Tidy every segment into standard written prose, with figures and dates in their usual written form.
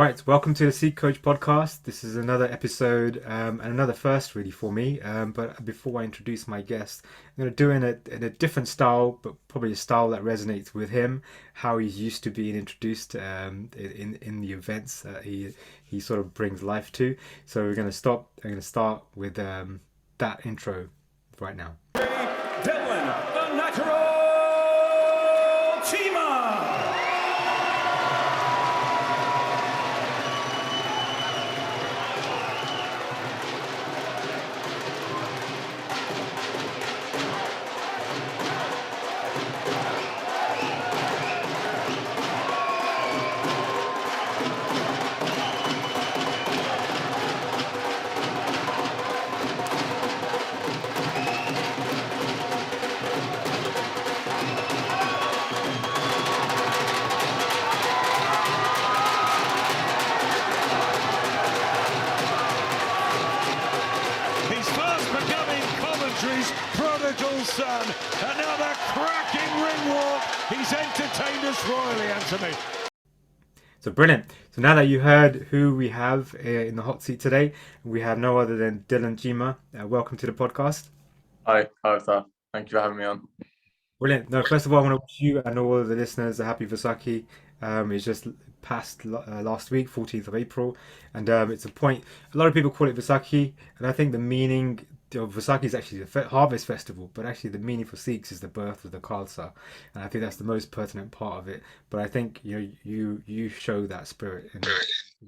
right, welcome to the Sikh Coach podcast. This is another episode and another first really for me. But before I introduce my guest, I'm going to do it in a different style, but probably a style that resonates with him, how he's used to being introduced in the events that he sort of brings life to. So I'm going to start with that intro right now. Dylan, the natural Cheema. Prodigal son, another cracking ring walk. He's entertained us royally, Anthony. So brilliant. So now that you heard who we have in the hot seat today, we have no other than Rylan Cheema. Welcome to the podcast. Hi, sir. Thank you for having me on. Brilliant. No, first of all, I want to wish you and all of the listeners a happy Vaisakhi. It's just passed last week, 14th of April, and it's a point. A lot of people call it Vaisakhi, and I think the meaning of Vaisakhi is actually the harvest festival, but actually the meaning for Sikhs is the birth of the Khalsa, and I think that's the most pertinent part of it. But I think you show that spirit in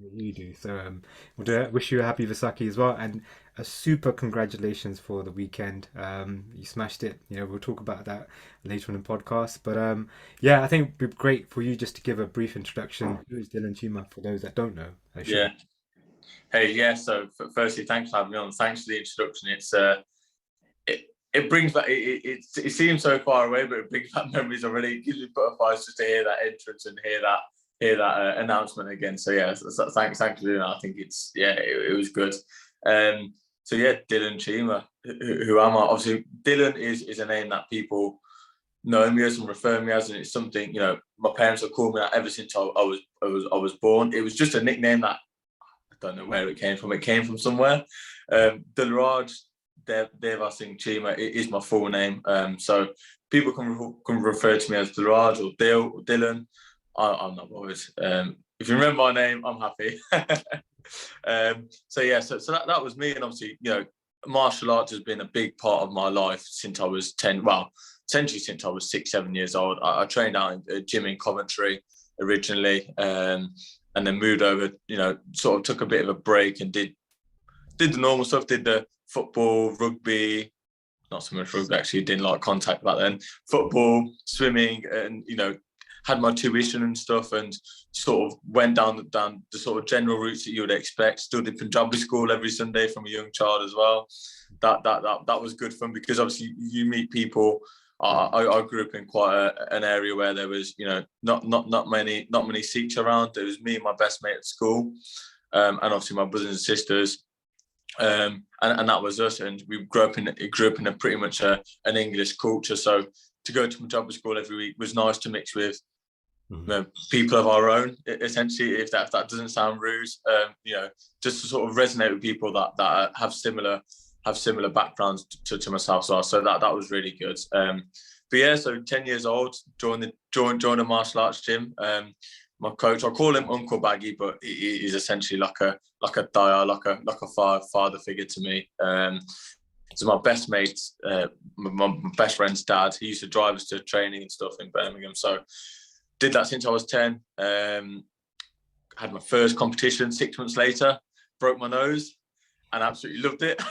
what you do. So we'll wish you a happy Vaisakhi as well, and a super congratulations for the weekend. You smashed it. We'll talk about that later on in the podcast. But yeah, I think it'd be great for you just to give a brief introduction. Who is Rylan Charlton for those that don't know? Yeah. Hey, yeah. So firstly, thanks for having me on. Thanks for the introduction. It's it brings back. It seems so far away, but it brings back memories already. It gives me butterflies just to hear that entrance and hear that announcement again. So yeah, thanks for doing that. I think it was good. So yeah, Rylan Cheema. Who am I? Obviously, Dylan is a name that people know me as and refer me as, and it's something my parents have called me that ever since I was born. It was just a nickname that I don't know where it came from. It came from somewhere. Dilraj Devas Cheema is my full name. So people can refer to me as Dilraj or Dylan. I'm not bothered. If you remember my name, I'm happy. So that was me, and obviously martial arts has been a big part of my life since I was 10. Well, essentially since I was 6-7 years old. I trained out in a gym in Coventry originally, and then moved over. Sort of took a bit of a break and did the normal stuff. Did the football, rugby. Not so much rugby actually. Didn't like contact back then. Football, swimming, and had my tuition and stuff, and sort of went down the sort of general routes that you would expect. Studied Punjabi school every Sunday from a young child as well. That was good fun because obviously you meet people. I grew up in quite an area where there was not many Sikhs around. There was me and my best mate at school, and obviously my brothers and sisters. And that was us, and we grew up in a pretty much an English culture. So to go to Punjabi school every week was nice to mix with people of our own, essentially, if that doesn't sound rude, just to sort of resonate with people that have similar backgrounds to myself. So that was really good. But yeah, so 10 years old, joined a martial arts gym. My coach, I call him Uncle Baggy, but he's essentially like a daya, like a father figure to me. So my best mate, my best friend's dad, he used to drive us to training and stuff in Birmingham. So did that since I was 10. Had my first competition 6 months later, broke my nose and absolutely loved it.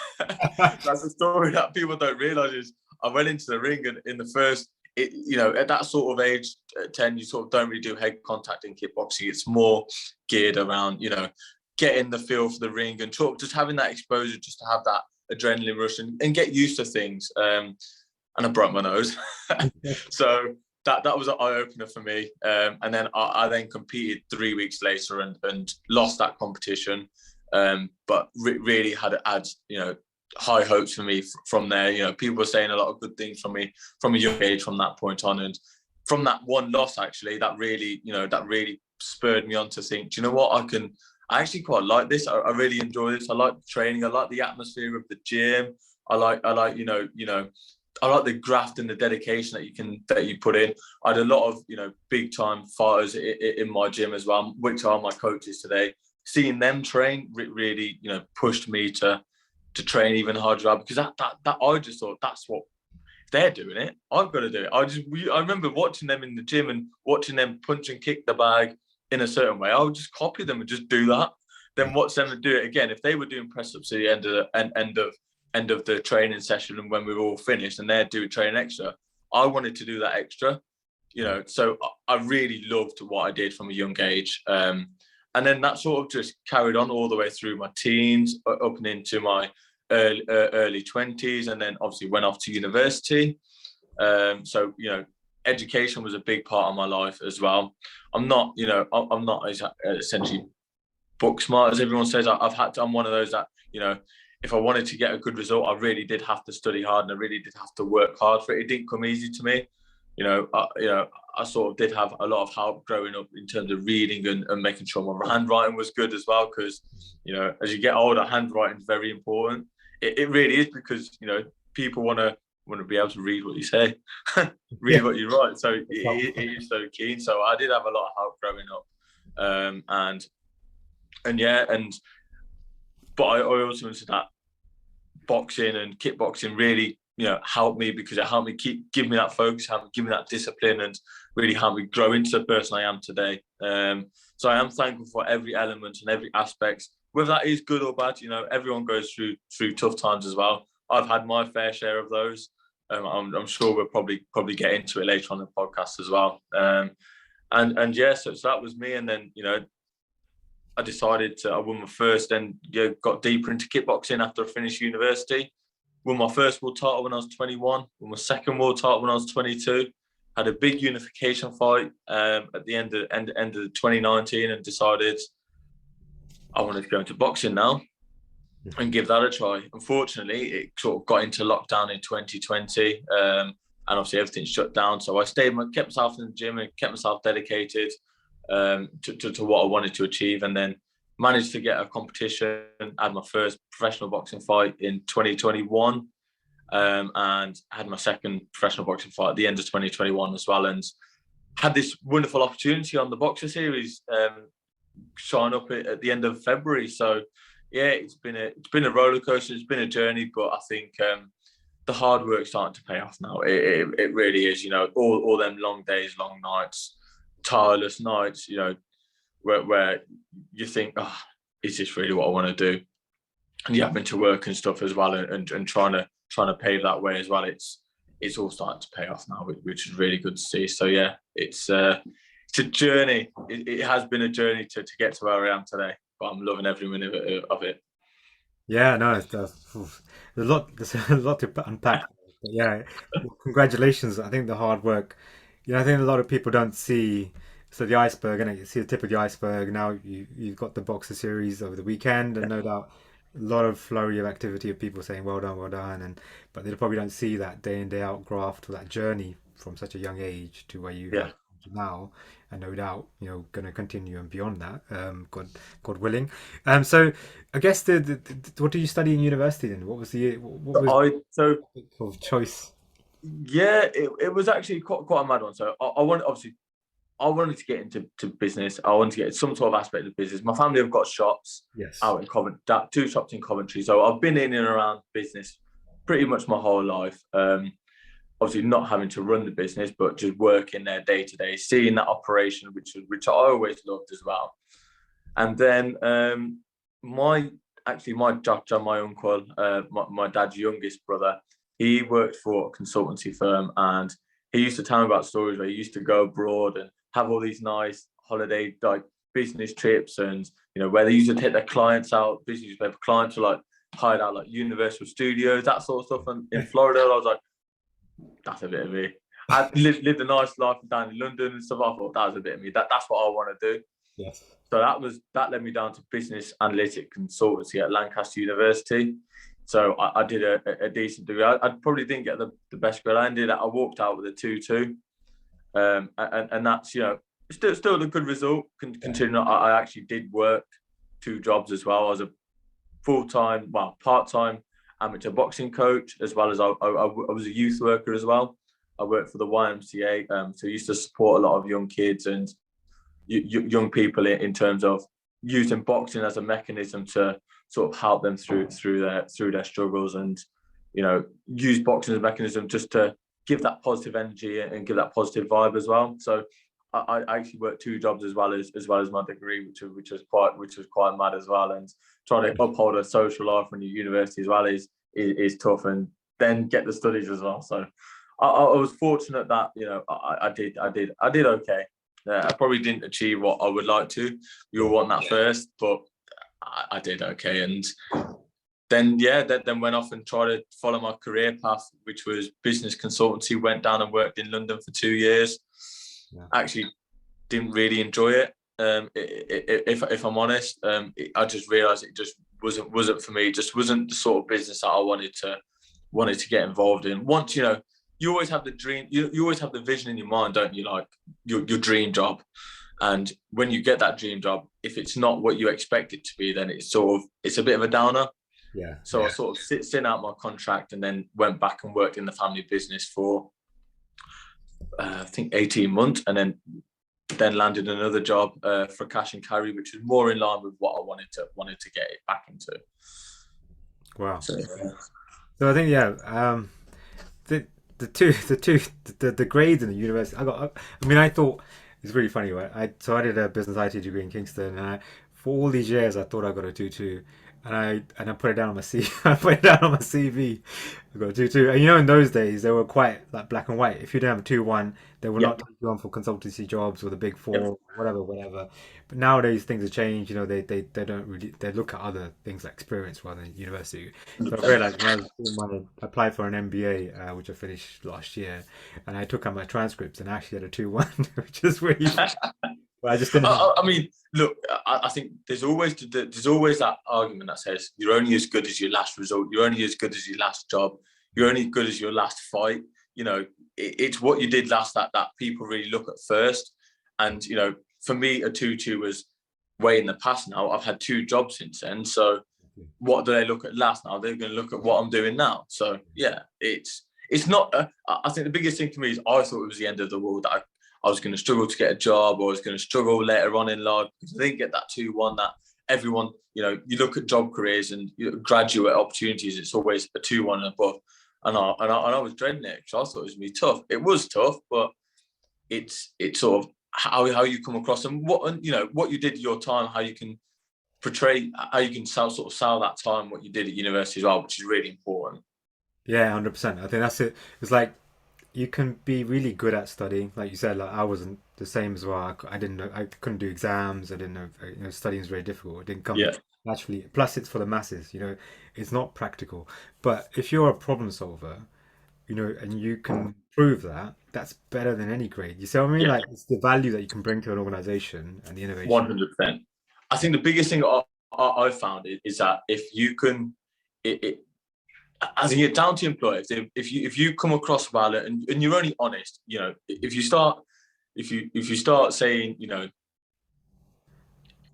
That's a story that people don't realise is I went into the ring and in the first, at that sort of age, 10, you sort of don't really do head contact in kickboxing. It's more geared around, getting the feel for the ring and just having that exposure, just to have that adrenaline rush and get used to things. And I broke my nose. So that was an eye-opener for me. And then I then competed 3 weeks later and lost that competition. But really had high hopes for me from there. People were saying a lot of good things from me from a young age from that point on. And from that one loss, actually, that really spurred me on to think, do you know what, I actually quite like this. I really enjoy this. I like the training. I like the atmosphere of the gym. I like I like the graft and the dedication that you put in. I had a lot of big time fighters in my gym as well, which are my coaches today. Seeing them train really pushed me to train even harder, because that I just thought, that's what, if they're doing it, I've got to do it. I remember watching them in the gym and watching them punch and kick the bag in a certain way. I would just copy them and just do that. Then watch them do it again. If they were doing press ups at the end of the training session, and when we were all finished and they're doing training extra, I wanted to do that extra. So I really loved what I did from a young age. And then that sort of just carried on all the way through my teens, up and into my early 20s, and then obviously went off to university. So education was a big part of my life as well. I'm not essentially book smart, as everyone says. I'm one of those that, if I wanted to get a good result, I really did have to study hard, and I really did have to work hard for it. It didn't come easy to me. I sort of did have a lot of help growing up in terms of reading and making sure my handwriting was good as well, because as you get older, handwriting is very important. It really is, because people want to be able to read what you say, read what you write. So it is so keen. So I did have a lot of help growing up, but I also understood that boxing and kickboxing really helped me, because it helped me give me that focus, helped me give me that discipline, and really helped me grow into the person I am today. So I am thankful for every element and every aspect, whether that is good or bad. Everyone goes through tough times as well. I've had my fair share of those. I'm sure we'll probably get into it later on in the podcast as well. So that was me. And then I decided I won my first, and got deeper into kickboxing after I finished university. Won my first world title when I was 21. Won my second world title when I was 22. Had a big unification fight at the end of 2019, and decided I wanted to go into boxing now and give that a try. Unfortunately, it sort of got into lockdown in 2020, and obviously everything shut down. So I kept myself in the gym and kept myself dedicated to what I wanted to achieve, and then managed to get a competition. Had my first professional boxing fight in 2021, and had my second professional boxing fight at the end of 2021 as well, and had this wonderful opportunity on the Boxer Series, sign up at the end of February. So yeah, it's been a roller coaster. It's been a journey, but I think the hard work's starting to pay off now. It really is. All them long days, long nights, tireless nights, where you think, oh, is this really what I want to do? And you're having to work and stuff as well, and trying to pave that way as well. It's all starting to pay off now, which is really good to see. So yeah, it's a journey. It has been a journey to get to where I am today, but I'm loving every minute of it. Yeah, no, there's a lot to unpack. But yeah, well, congratulations. I think the hard work, I think a lot of people don't see, so the iceberg, and you see the tip of the iceberg. Now you've got the Boxer Series over the weekend, and no doubt a lot of flurry of activity of people saying well done, but they probably don't see that day in day out graft, or that journey from such a young age to where you have to now, and no doubt going to continue and beyond that, God willing. So I guess what did you study in university then? What was of choice? Yeah, it was actually quite a mad one. So I wanted to get into business. I wanted to get some sort of aspect of business. My family have got shops out in Coventry, 2 shops in Coventry. So I've been in and around business pretty much my whole life. Obviously not having to run the business, but just working there day to day, seeing that operation, which I always loved as well. And then my Jaja, my uncle, my dad's youngest brother, he worked for a consultancy firm, and he used to tell me about stories where he used to go abroad and have all these nice holiday business trips, and where they used to take their clients out. Business clients were hired out Universal Studios, that sort of stuff. And in Florida, I was like, that's a bit of me. I lived a nice life down in London and stuff. I thought that was a bit of me. That's what I want to do. Yes. So that led me down to business analytic consultancy at Lancaster University. So I did a decent degree. I probably didn't get the best grade. I walked out with a 2.2, and that's still a good result. Considering I actually did work 2 jobs as well. I was a part-time amateur boxing coach, as well as I was a youth worker as well. I worked for the YMCA, so I used to support a lot of young kids and young people in terms of using boxing as a mechanism to sort of help them through their struggles, and use boxing as a mechanism just to give that positive energy and give that positive vibe as well. So I actually worked 2 jobs as well as my degree, which was quite mad as well. And trying to uphold a social life when you're university as well is tough, and then get the studies as well. So I was fortunate that I did okay. I probably didn't achieve what I would like to. You want that first, but I did okay. And then went off and tried to follow my career path, which was business consultancy. Went down and worked in London for 2 years. Yeah. Actually, didn't really enjoy it. If I'm honest, I just realised it just wasn't for me. It just wasn't the sort of business that I wanted to get involved in. Once you always have the dream, you always have the vision in your mind, don't you? Like your dream job. And when you get that dream job, if it's not what you expect it to be, then it's a bit of a downer. Yeah. So I sort of sit out my contract and then went back and worked in the family business for I think 18 months, and then landed another job for cash and carry, which was more in line with what I wanted to get it back into. Wow. So I think the grades in the university I thought it's really funny, right? I did a business IT degree in Kingston, and for all these years I thought I got a 2-2, and I put it down on my CV. I put it down on my CV. I got a 2-2, and in those days they were quite like black and white. If you didn't have a 2-1, they would not take you on for consultancy jobs or the big four, whatever. But nowadays things have changed. They don't really, they look at other things like experience rather than university. So I realized when I was doing I applied for an MBA, which I finished last year, and I took out my transcripts and I actually had a 2-1, which is really. But I just didn't. I mean, look, I think there's always that argument that says you're only as good as your last result. You're only as good as your last job. You're only good as your last fight. It's what you did last that people really look at first. And for me, a 2-2 was way in the past now. I've had 2 jobs since then. So what do they look at last now? They're going to look at what I'm doing now. So yeah, it's not. I think the biggest thing for me is I thought it was the end of the world that I was going to struggle to get a job, or I was going to struggle later on in life, because I didn't get that 2-1 that everyone, you look at job careers and graduate opportunities, it's always a 2-1 and above. And I was dreading it because I thought it was going to be tough. It was tough, but it's sort of how you come across and what you did your time, how you can portray, how you can sell that time, what you did at university as well, which is really important. Yeah, 100%. I think that's it. It's like you can be really good at studying, like you said. Like I wasn't the same as well. I didn't know. I couldn't do exams. I didn't know. Studying is very difficult. It didn't come naturally. Plus, it's for the masses. It's not practical. But if you're a problem solver, and you can prove that, that's better than any grade. You see what I mean? Yeah. Like it's the value that you can bring to an organization and the innovation. 100%. I think the biggest thing I found is that if you can, as in, you're down to employers. If you come across well and you're only honest, if you start saying, if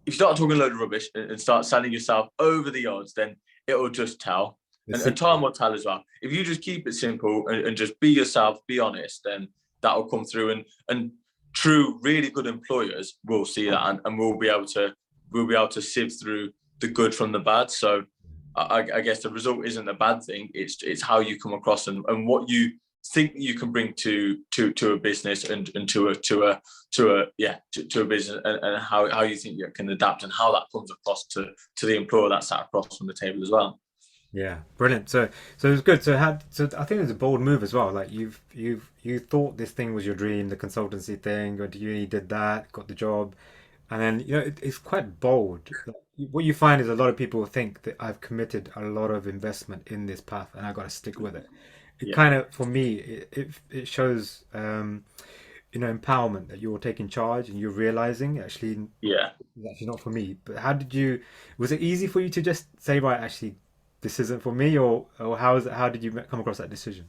you start talking a load of rubbish and start selling yourself over the odds, then it'll just tell. And time will tell as well. If you just keep it simple and just be yourself, be honest, then that'll come through. And true, really good employers will see that, and we'll be able to sieve through the good from the bad. So I guess the result isn't a bad thing. It's how you come across and what you think you can bring to a business and to a business, and how you think you can adapt, and how that comes across to the employer that's sat across from the table as well. Yeah, brilliant. So it was good. So I think it was a bold move as well. Like you thought this thing was your dream, the consultancy thing, or you did that, got the job, and then it's quite bold. What you find is a lot of people think that I've committed a lot of investment in this path and I got to stick with it. It kind of, for me, it shows empowerment, that you're taking charge and you're realizing actually it's actually not for me. But was it easy for you to just say, right, actually this isn't for me, or how did you come across that decision?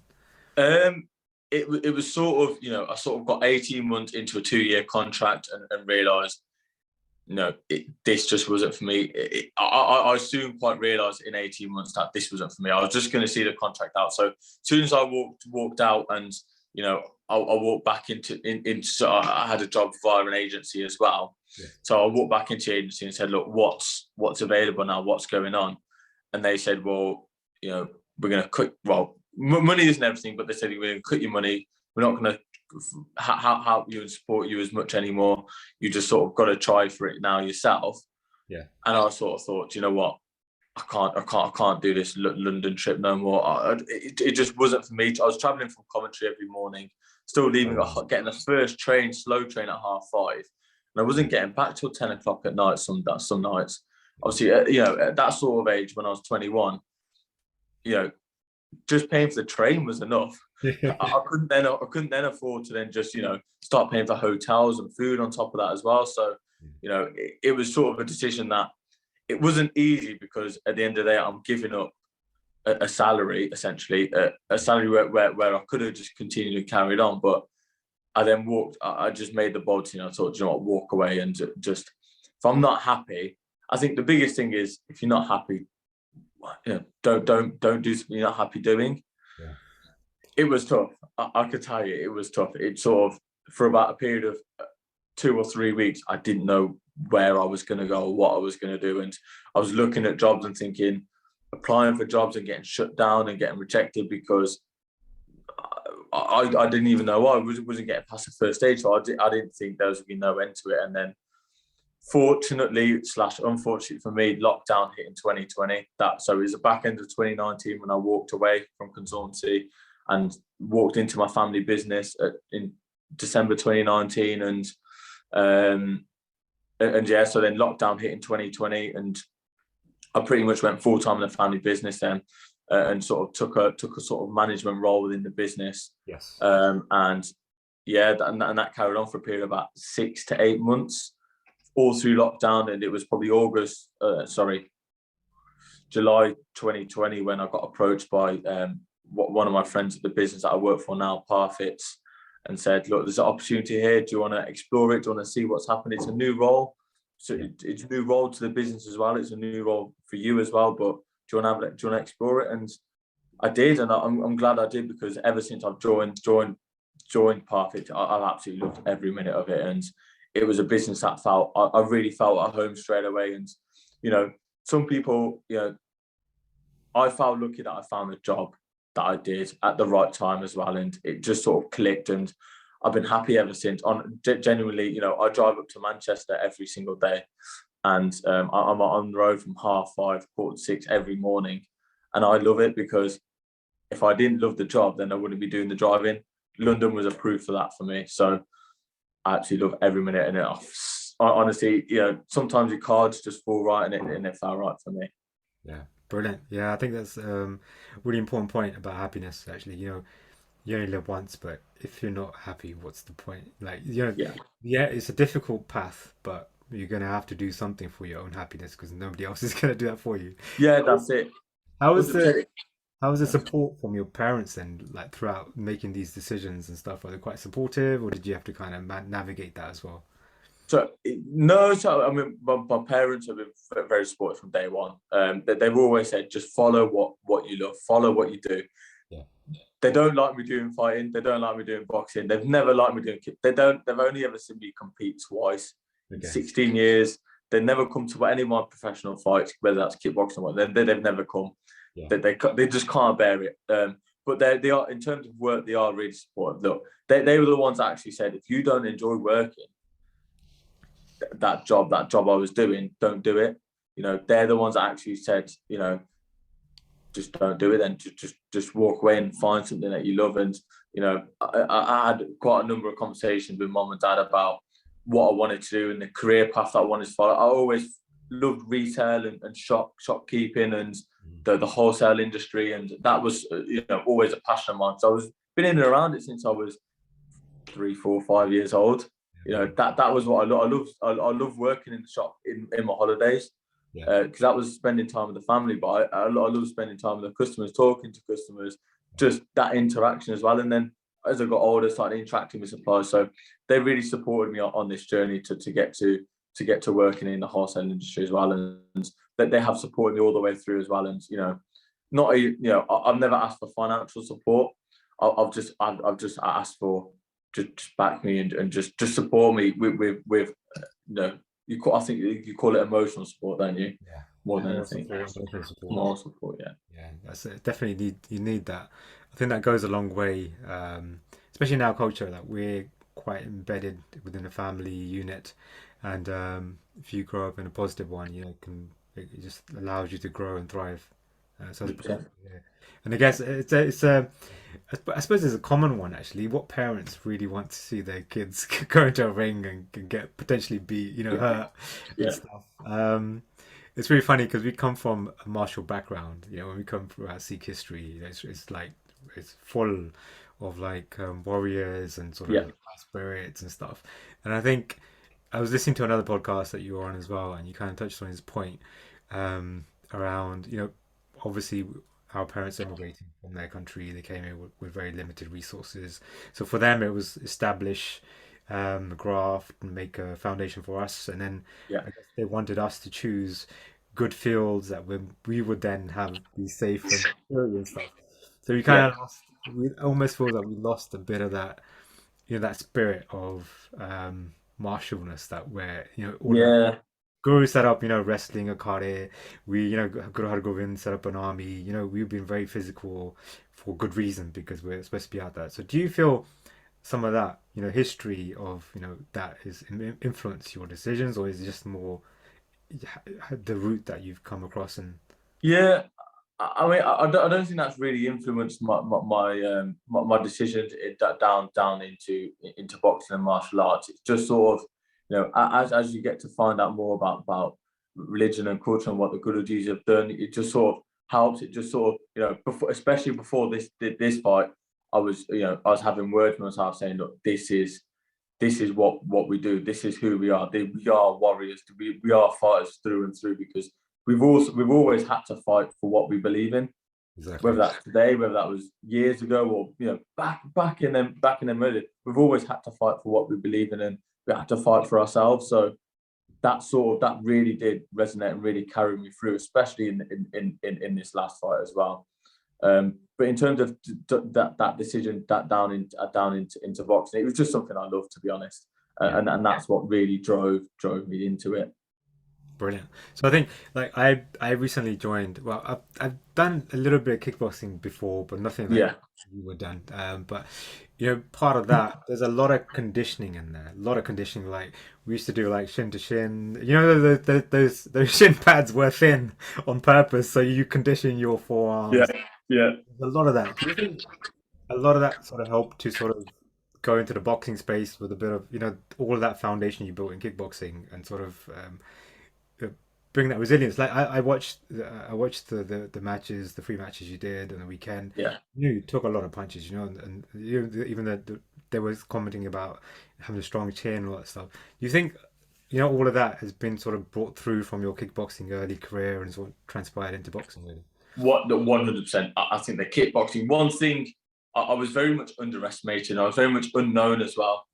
it was sort of, I sort of got 18 months into a 2-year contract and realised, no, this just wasn't for me. I soon quite realised in 18 months that this wasn't for me. I was just going to see the contract out. So as soon as I walked out, and I walked back into. So I had a job via an agency as well. Yeah. So I walked back into the agency and said, look, what's available now? What's going on? And they said, well, we're going to cut. Well, money isn't everything, but they said, we're going to cut your money. We're not going to help you and support you as much anymore. You just sort of got to try for it now yourself. Yeah. And I sort of thought, you know what, I can't do this London trip no more. It just wasn't for me. I was traveling from Coventry every morning, still leaving, getting the first train, slow train at 5:30, and I wasn't getting back till 10 o'clock at night. Some nights, obviously, at that sort of age when I was 21, just paying for the train was enough. I couldn't then afford to then just start paying for hotels and food on top of that as well. So it was sort of a decision that it wasn't easy, because at the end of the day I'm giving up a salary, essentially a salary where I could have just continued and carried on. But I then I just made the bold, I thought, walk away, and just, if I'm not happy, I think the biggest thing is, if you're not happy, don't do something you're not happy doing. Yeah. It was tough. I could tell you, it was tough. It sort of, for about a period of 2 or 3 weeks, I didn't know where I was going to go or what I was going to do. And I was looking at jobs and thinking, applying for jobs and getting shut down and getting rejected, because I didn't even know I wasn't getting past the first stage. So I didn't think there was going to be no end to it. And then, fortunately / unfortunately for me, lockdown hit in 2020. So it was the back end of 2019 when I walked away from consultancy and walked into my family business in December 2019, and yeah, so then lockdown hit in 2020, and I pretty much went full time in the family business then, and sort of took a sort of management role within the business. Yes. And yeah, and that carried on for a period of about 6 to 8 months, all through lockdown. And it was probably July 2020 when I got approached by one of my friends at the business that I work for now, Parfits, and said, look, there's an opportunity here. Do you want to explore it? Do you want to see what's happening? It's a new role. So it's a new role to the business as well. It's a new role for you as well. But do you want to explore it? And I did, and I'm glad I did, because ever since I've joined Parfits, I've absolutely loved every minute of it. And it was a business that I really felt at home straight away. And some people, I felt lucky that I found a job that I did at the right time as well, and it just sort of clicked, and I've been happy ever since. Genuinely, I drive up to Manchester every single day, and I'm on the road from 5:30, 5:45 every morning, and I love it, because if I didn't love the job, then I wouldn't be doing the driving. London was a proof for that for me, so I absolutely love every minute. And honestly, sometimes your cards just fall right, and it felt right for me. Yeah, brilliant. Yeah, I think that's really important point about happiness. Actually, you only live once, but if you're not happy, what's the point? Like, yeah, it's a difficult path, but you're gonna have to do something for your own happiness, because nobody else is gonna do that for you. Yeah, that's it. How was the support from your parents then, like throughout making these decisions and stuff? Were they quite supportive, or did you have to kind of navigate that as well? So I mean, my parents have been very supportive from day one. They've always said, just follow what you love, follow what you do. Yeah. They don't like me doing fighting. They don't like me doing boxing. They've never liked me doing kick. They've only ever seen me compete twice in 16 years. They've never come to any of my professional fights, whether that's kickboxing or what. They've never come. Yeah. They just can't bear it. But they are, in terms of work, they are really supportive. Look, they were the ones that actually said, if you don't enjoy working that job I was doing, don't do it. They're the ones that actually said, just don't do it, then just walk away and find something that you love. And I had quite a number of conversations with mom and dad about what I wanted to do and the career path that I wanted to follow. I always loved retail and shopkeeping and the wholesale industry, and that was always a passion of mine. So I was been in and around it since I was 3, 4, 5 years old. That was what I love. I love working in the shop in my holidays, because that was spending time with the family. But I love spending time with the customers, talking to customers, just that interaction as well. And then as I got older, started interacting with suppliers. So they really supported me on this journey to get to working in the wholesale industry as well, and that they have supported me all the way through as well. And I've never asked for financial support. I've just asked for just back me and just support me with I think you call it emotional support, don't you? Yeah. More than Moral anything. support, social support. Moral support, yeah. Yeah, that's it. Definitely you need that. I think that goes a long way, especially in our culture that we're quite embedded within a family unit, and if you grow up in a positive one, it just allows you to grow and thrive. So it's 100%. yeah. And I guess I suppose it's a common one actually. What parents really want to see their kids go into a ring and get potentially beat, hurt and Yeah. stuff. It's really funny because we come from a martial background. When we come from our Sikh history, it's like it's full of like warriors and sort Yeah. of spirits and stuff. And I think I was listening to another podcast that you were on as well, and you kind of touched on his point around, obviously our parents emigrating from their country, they came here with very limited resources. So for them, it was establish graft and make a foundation for us, and then Yeah. I guess they wanted us to choose good fields that we would then have be safe and secure and stuff. So we kind Yeah. of lost. We almost feel that we lost a bit of that, that spirit of martialness that where all that Yeah. Guru set up, wrestling, akade. We, Guru Har Gobind set up an army. We've been very physical for good reason because we're supposed to be out there. So do you feel some of that, history of, that has influenced your decisions, or is it just more the route that you've come across and Yeah. I mean, I don't think that's really influenced my decisions down into boxing and martial arts. It's just sort of, as you get to find out more about religion and culture and what the Gurujis have done, it just sort of helps. It just sort of, especially before this fight, I was having words with myself saying, look, this is what we do. This is who we are. We are warriors. We are fighters through and through because we've always had to fight for what we believe in. exactly? Whether that's today, whether that was years ago, or back in the middle, we've always had to fight for what we believe in, and we had to fight for ourselves. So that really did resonate and really carry me through, especially in this last fight as well. But in terms of that decision, that down into boxing, it was just something I loved, to be honest, and that's what really drove me into it. Brilliant. So I think like I recently joined. Well, I've done a little bit of kickboxing before, but nothing like Yeah, you were done. But part of that, there's a lot of conditioning in there. A lot of conditioning. Like we used to do like shin to shin. Those shin pads were thin on purpose, so you condition your yeah, forearms. yeah. There's a lot of that. Do you think a lot of that sort of helped to sort of go into the boxing space with a bit of all of that foundation you built in kickboxing and sort of uh, bring that resilience. Like I watched the matches, the 3 matches you did on the weekend. Yeah. You took a lot of punches, and even they was commenting about having a strong chin and all that stuff. Do you think all of that has been sort of brought through from your kickboxing early career and sort of transpired into boxing, really? What the 100%. I think the kickboxing. One thing I was very much underestimated. I was very much unknown as well.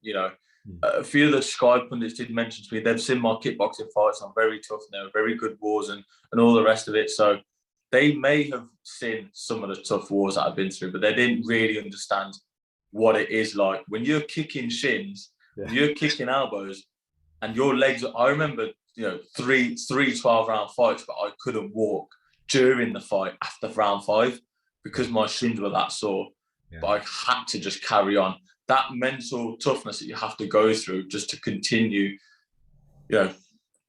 A few of the Sky pundits did mention to me they've seen my kickboxing fights. I'm very tough and they were very good wars and all the rest of it. So they may have seen some of the tough wars that I've been through, but they didn't really understand what it is like when you're kicking shins, you're kicking elbows, and your legs. I remember, three 12-round fights, but I couldn't walk during the fight after round 5 because my shins were that sore. Yeah. But I had to just carry on. That mental toughness that you have to go through just to continue,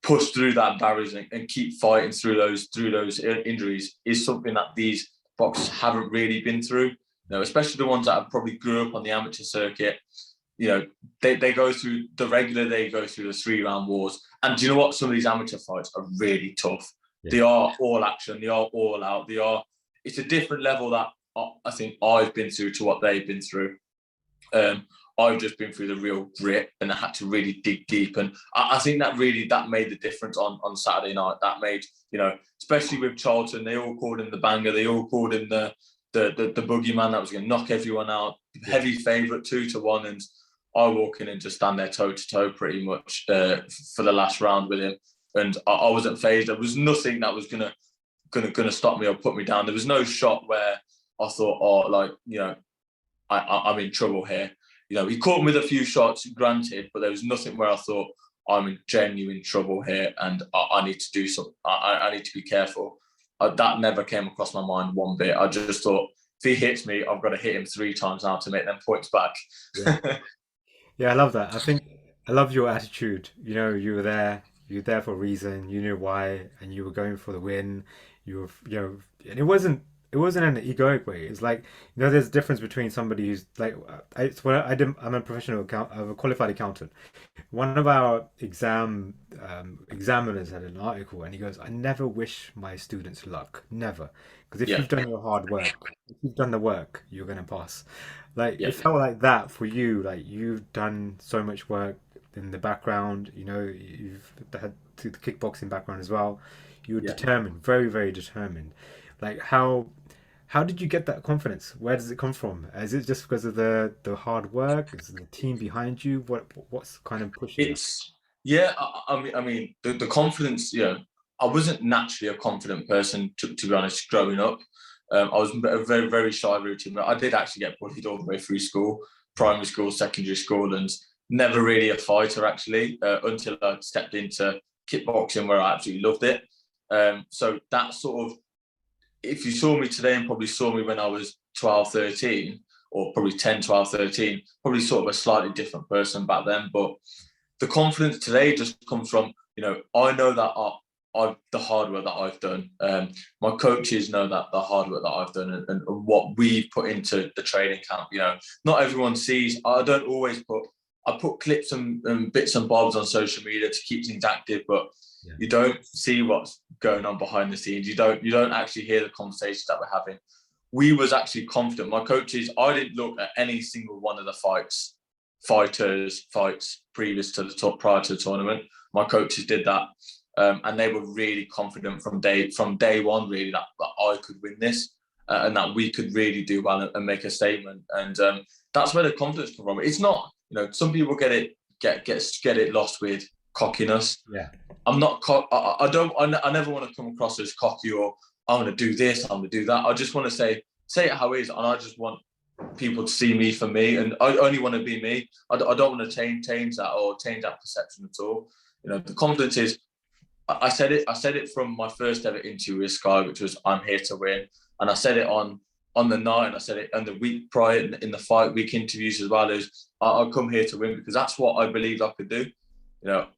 push through that barriers and keep fighting through those injuries is something that these boxers haven't really been through. Especially the ones that have probably grew up on the amateur circuit. They go through they go through the 3-round wars. And do you know what? Some of these amateur fights are really tough. Yeah. They are all action. They are all out. It's a different level that I think I've been through to what they've been through. I've just been through the real grit and I had to really dig deep. And I think that made the difference on Saturday night. That made, especially with Charlton, they all called him the banger. They all called him the the boogeyman that was going to knock everyone out, Yeah. heavy favourite 2-1, and I walk in and just stand there toe to toe pretty much for the last round with him, and I wasn't phased. There was nothing that was gonna stop me or put me down. There was no shot where I thought, oh, like, I'm in trouble here. He caught me with a few shots, granted, but there was nothing where I thought I'm in genuine trouble here and I need to do something. I need to be careful. That never came across my mind one bit. I just thought, if he hits me, I've got to hit him 3 times now to make them points back. Yeah. Yeah, I love that. I think I love your attitude. You were there for a reason. You knew why, and you were going for the win. And it wasn't an egoic way. It's like, there's a difference between somebody who's like, it's what I did. I'm a professional I'm a qualified accountant. One of our examiners had an article, and he goes, "I never wish my students luck, never, because if Yeah, you've done your hard work, if you've done the work, you're gonna pass." Like yeah, it felt like that for you. Like you've done so much work in the background. You've had the kickboxing background as well. You were yeah. determined, very, very determined. Like how did you get that confidence? Where does it come from? Is it just because of the hard work? Is it the team behind you? What's kind of pushing you? It's yeah. I mean, the confidence. I wasn't naturally a confident person to be honest. Growing up, I was a very very shy routine. But I did actually get bullied all the way through school, primary school, secondary school, and never really a fighter actually until I stepped into kickboxing, where I absolutely loved it. So that sort of, if you saw me today and probably saw me when I was 12, 13, or probably 10, 12, 13, probably sort of a slightly different person back then. But the confidence today just comes from, I know that the hard work that I've done. My coaches know that the hard work that I've done and what we've put into the training camp. Not everyone sees. I put clips and bits and bobs on social media to keep things active, but Yeah. you don't see what's going on behind the scenes. You don't actually hear the conversations that we're having. We was actually confident. My coaches, I didn't look at any single one of the fights previous to prior to the tournament. My coaches did that, and they were really confident from day one, really, that I could win this and that we could really do well and make a statement. And that's where the confidence comes from. It's not, some people get it lost with cockiness. Yeah. I'm not. I never want to come across as cocky or I'm going to do this, I'm going to do that. I just want to say it how it is, and I just want people to see me for me, and I only want to be me. I don't want to change that or change that perception at all. The confidence is. I said it from my first ever interview with Sky, which was I'm here to win, and I said it on the night, and I said it on the week prior in the fight week interviews as well. As I'll come here to win because that's what I believed I could do.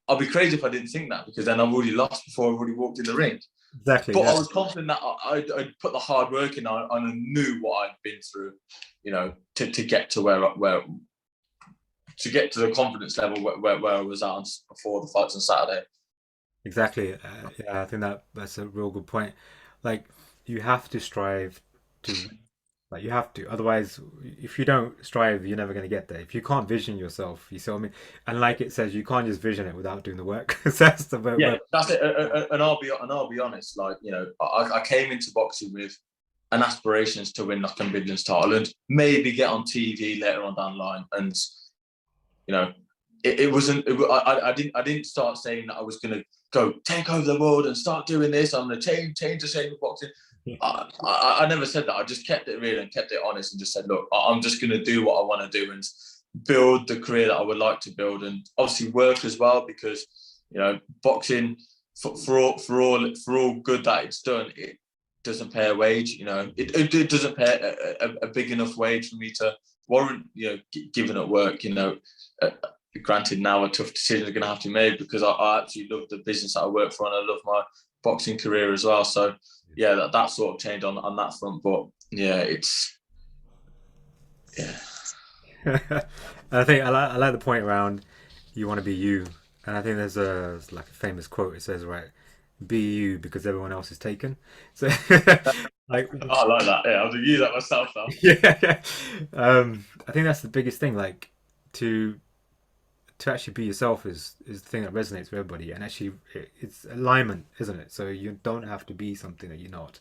I'll be crazy if I didn't think that, because then I've already lost before I've already walked in the ring. Exactly. But Yeah. I was confident that I'd put the hard work in, and I knew what I'd been through, to get to where to get to the confidence level where I was at before the fights on Saturday. Exactly. Yeah, I think that's a real good point. Like you have to strive to like you have to. Otherwise, if you don't strive, you're never going to get there. If you can't vision yourself, you see what I mean? And like it says, you can't just vision it without doing the work. So that's the Yeah, that's it. And I'll be honest. Like, I came into boxing with an aspirations to win Knock and Midlands title and maybe get on TV later on down the line. And it wasn't. I didn't start saying that I was going to go take over the world and start doing this. I'm going to change the shape of boxing. I never said that. I just kept it real and kept it honest and just said, look, I'm just going to do what I want to do and build the career that I would like to build, and obviously work as well, because boxing for all good that it's done, it doesn't pay a wage. It doesn't pay a big enough wage for me to warrant giving up work. Granted, now a tough decision is going to have to be made, because I actually love the business that I work for and I love my boxing career as well. So yeah, that sort of changed on that front. But yeah, it's I think I like the point around you want to be you, and I think there's like a famous quote. It says, right, be you because everyone else is taken. So like I like that. Yeah, I'll use that myself now. yeah, I think that's the biggest thing. Like to to actually be yourself is the thing that resonates with everybody, and actually it's alignment, isn't it? So you don't have to be something that you're not.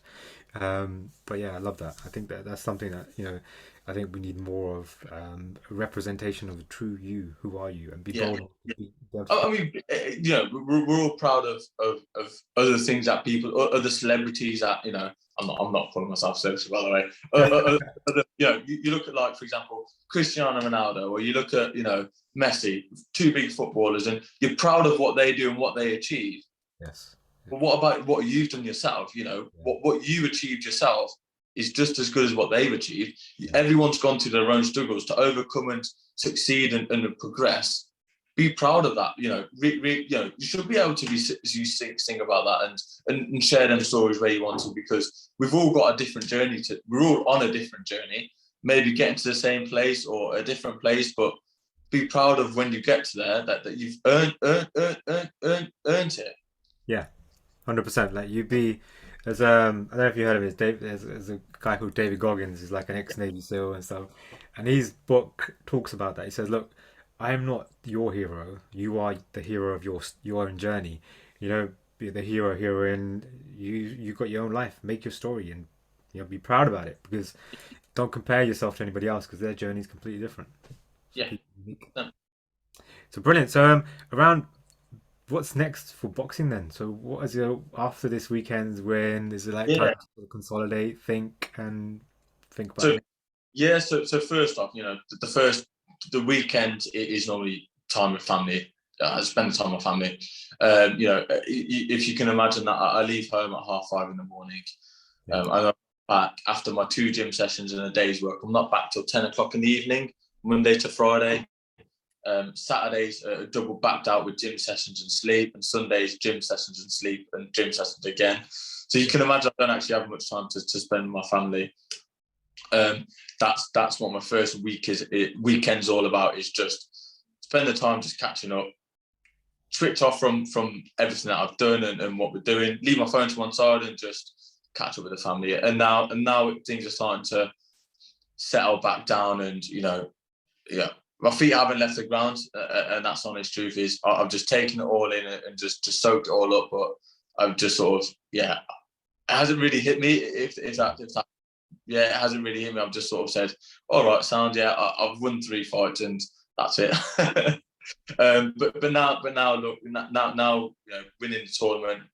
But yeah, I love that. I think that that's something that, I think we need more of, a representation of the true you. Who are you? And be Yeah. bold. Be able to I speak. mean, we're all proud of other things that people, other celebrities that, I'm not calling myself celebrity, by the way. You look at, like, for example, Cristiano Ronaldo, or you look at, Messi, two big footballers, and you're proud of what they do and what they achieve. Yes. But what about what you've done yourself? Yeah. What you achieved yourself is just as good as what they've achieved. Yeah. Everyone's gone through their own struggles to overcome and succeed and progress. Be proud of that. You should be able to sing about that and share them stories where you want to, because we've all got a different journey. We're all on a different journey. Maybe getting to the same place or a different place, but be proud of when you get to there that you've earned it. Yeah. 100%. Like you be, as I don't know if you heard of it. There's a guy called David Goggins. He's like an ex-Navy SEAL and stuff, and his book talks about that. He says, "Look, I am not your hero. You are the hero of your own journey. Be the hero, heroine. You got your own life. Make your story, and be proud about it. Because don't compare yourself to anybody else, because their journey is completely different. So Yeah. people unique. So brilliant. So around what's next for boxing then? So what is your after this weekend's win? Is it like time Yeah. to sort of consolidate, think about So it? yeah. So first off, the weekend is normally time with family. I spend time with family. If you can imagine that, I leave home at 5:30 in the morning. Yeah. I'm back after my 2 gym sessions and a day's work. I'm not back till 10 o'clock in the evening, Monday to Friday. Saturdays double backed out with gym sessions and sleep, and Sundays gym sessions and sleep and gym sessions again. So you can imagine I don't actually have much time to spend with my family. That's what my first weekend's all about, is just spend the time just catching up, switch off from everything that I've done and what we're doing, leave my phone to one side and just catch up with the family. And now things are starting to settle back down, and my feet haven't left the ground, and that's the honest truth. Is I've just taken it all in and just soaked it all up, but I've just sort of, it hasn't really hit me. If that it hasn't really hit me. I've just sort of said, all right, sound, I've won 3 fights and that's it. But now look, now winning the tournament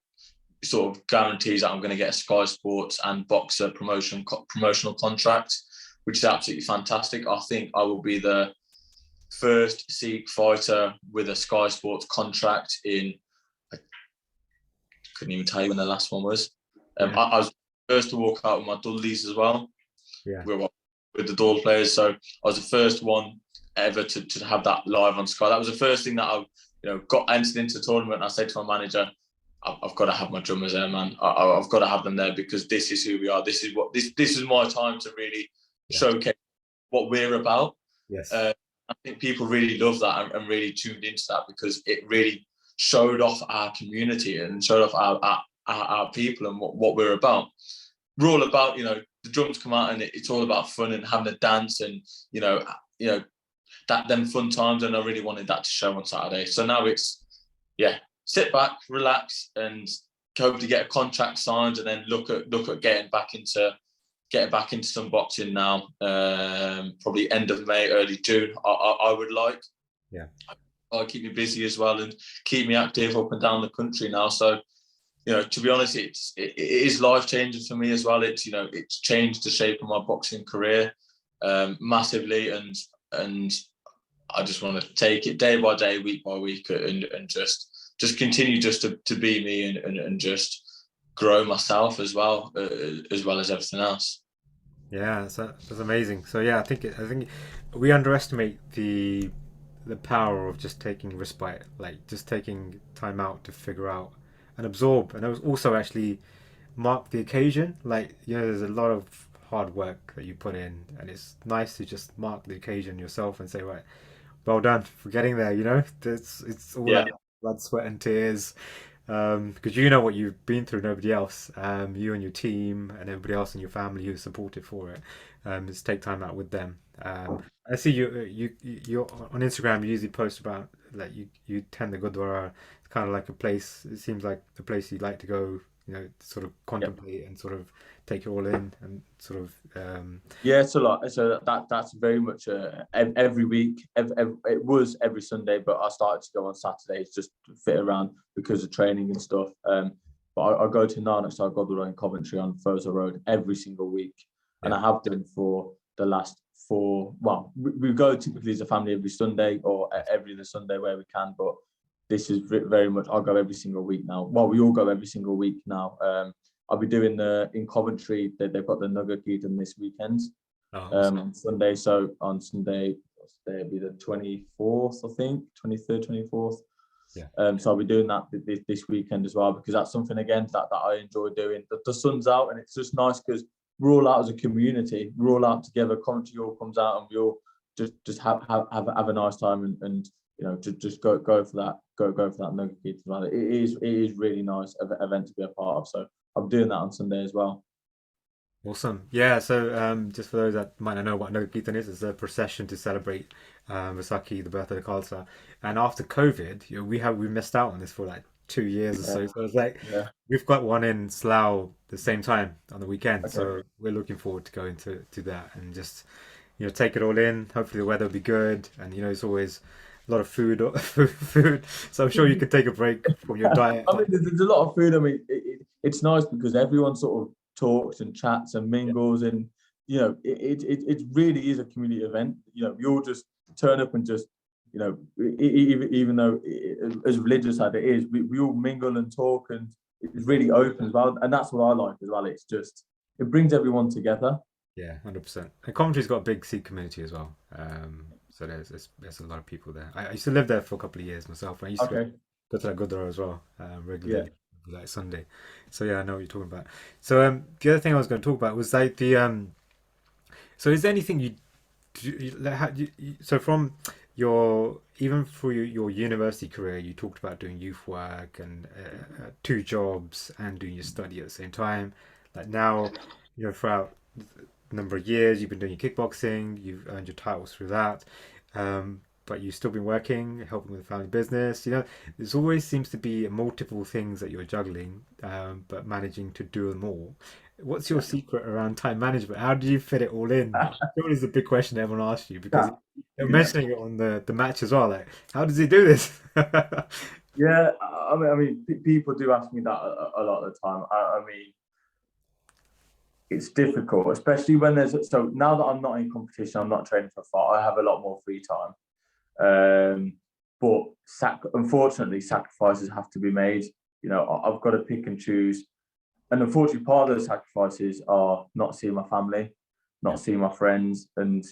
sort of guarantees that I'm going to get a Sky Sports and Boxer promotional contract, which is absolutely fantastic. I think I will be the first Sikh fighter with a Sky Sports contract I couldn't even tell you when the last one was. I was first to walk out with my Dudleys as well. Yeah. With the Dole players, so I was the first one ever to have that live on Sky. That was the first thing that I got entered into the tournament. And I said to my manager, I've got to have my drummers there, man. I've got to have them there, because this is who we are. This is my time to really showcase what we're about. Yes. I think people really love that and really tuned into that, because it really showed off our community and showed off our people and what we're about. We're all about, the drums come out and it's all about fun and having a dance and, them fun times. And I really wanted that to show on Saturday. So now it's, sit back, relax, and hope to get a contract signed, and then look at getting back into some boxing now. Probably end of May, early June. I would like. Yeah. I'll keep me busy as well and keep me active up and down the country now. So, to be honest, it is life changing for me as well. It's it's changed the shape of my boxing career massively, and I just want to take it day by day, week by week, and just continue just to be me and just grow myself as well as everything else. Yeah, that's amazing. So yeah, I think we underestimate the power of just taking respite, like just taking time out to figure out and absorb, and also actually mark the occasion. Like there's a lot of hard work that you put in, and it's nice to just mark the occasion yourself and say, right, well done for getting there. It's all that blood, sweat, and tears. Because you know what you've been through, nobody else. You and your team and everybody else in your family who supported for it. Just take time out with them. I see you're on Instagram. You usually post about like you attend the Gurdwara. It's kind of like a place. It seems like the place you'd like to go. Sort of Yeah. contemplate and sort of take it all in and sort of Yeah, it's a lot. So that's very much every week. It was every Sunday, but I started to go on Saturdays just to fit around because of training and stuff. But I go to Nanak Kirtan in Coventry on Furzer Road every single week, and yeah. I have done for the last four. Well, we go typically as a family every Sunday or every other Sunday where we can, but this is very much I go every single week now. Well, we all go every single week now. I'll be doing in Coventry. They've got the Nagar Kirtan this weekend Oh, awesome. on Sunday. So on Sunday, it'll be the 24th, I think, 23rd, 24th. Yeah. So I'll be doing that this weekend as well because that's something again that I enjoy doing. The sun's out and it's just nice because we're all out as a community. We're all out together. Coventry all comes out and we all just have a nice time and just go for that Nagar Kirtan. It is really nice event to be a part of. So I'm doing that on Sunday as well. Awesome. Yeah, so just for those that might not know what Nagar Kirtan is, it's a procession to celebrate Vaisakhi, the birth of the Khalsa. And after COVID, we missed out on this for like 2 years or so. So it's like Yeah. we've got one in Slough the same time on the weekend. Okay. So we're looking forward to going to that and just take it all in. Hopefully the weather will be good, and it's always a lot of food, food. So I'm sure you could take a break from your diet. I mean, there's a lot of food. I mean, it's nice because everyone sort of talks and chats and Yeah, mingles, and it really is a community event. You all just turn up and just even though as religious as it is, we all mingle and talk, and it's really open as well. And that's what I like as well. It's just it brings everyone together. yeah, 100%. And Coventry's got a big Sikh community as well. So there's a lot of people there. I used to live there for a couple of years myself. I used to Okay. go to that Gurdwara as well Yeah. regularly, like Sunday. So yeah, I know what you're talking about. So the other thing I was going to talk about was like the so is there anything so from your even for your university career, you talked about doing youth work and two jobs and doing your study at the same time. Like now, throughout a number of years, you've been doing your kickboxing, you've earned your titles through that, but you've still been working, helping with the family business. There's always seems to be multiple things that you're juggling, but managing to do them all. What's your secret around time management? How do you fit it all in? That is the big question everyone asks you because you're Yeah. mentioning it on the match as well. Like, how does he do this? Yeah, I mean, people do ask me that a lot of the time. I mean, it's difficult, especially when so now that I'm not in competition, I'm not training for a fight. I have a lot more free time. But unfortunately, sacrifices have to be made. I've got to pick and choose, and unfortunately, part of those sacrifices are not seeing my family, not seeing my friends, and